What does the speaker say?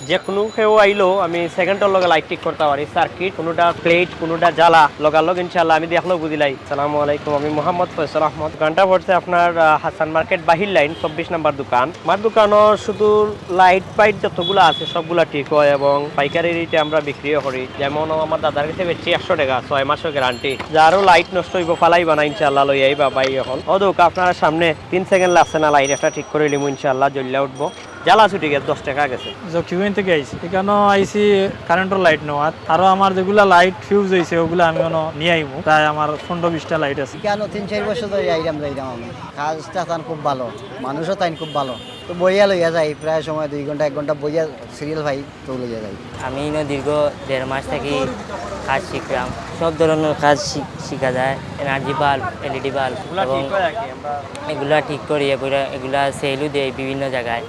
যে কোনো কেউ আইলো আমি সেকেন্ডের লগে লাইট ঠিক করতে পারি, সার্কিট কোনোটা প্লেট কোনোটা জ্বালা লগালগ ইনশাল্লাহ আমি দেখলেও বুঝিলাই। সালামু আলাইকুম, আমি মোহাম্মদ ফয়সাল আহমদ। দোকানটা পড়ছে আপনার হাসান মার্কেট বাহির লাইন 24 নম্বর দোকান। আমার দোকানও শুধু লাইট পাইট যতগুলো আছে সবগুলা ঠিক হয় এবং পাইকারি রেটে আমরা বিক্রিও করি। যেমন আমার দাদার কাছে বেশি 100 টাকা, 6 মাসের গ্যারান্টি। যারও লাইট নষ্ট হইব ফালাই বানা ইনশাল্লাহ লই আইবা বাই। এখন ও দোক আপনার সামনে 3 সেকেন্ড লাগছে না, লাইট একটা ঠিক করে নিব ইনশাল্লাহ, জ্বললে উঠবো। জ্বালা ছুটি গেছে 10 টাকা গেছে। জকিগঞ্জ থেকে আইছি, এখানে আইছি কারেন্টের লাইট নেওয়ার। আরো আমার যেগুলা লাইট ফিউজ হয়েছে ওগুলো আমি নিয়ে আইবো। প্রায় আমার 15-20টা লাইট আছে। কেন 3-4 বছর ধরে যাইলাম আমি। কাজটা তান খুব ভালো, মানুষও তাই খুব ভালো। তো বইয়া লইয়া যাই, প্রায় সময় 2 ঘন্টা 1 ঘন্টা বইয়া সিরিয়াল ভাই তো লইয়া যাই। আমি দীর্ঘ 1.5 মাস থেকে কাজ শিখলাম। সব ধরনের কাজ শিখা যায়, এনার্জি বাল্ব, এলইডি বাল্ব, এবং এগুলা ঠিক করি, এগুলা সেলও দেয় বিভিন্ন জায়গায়।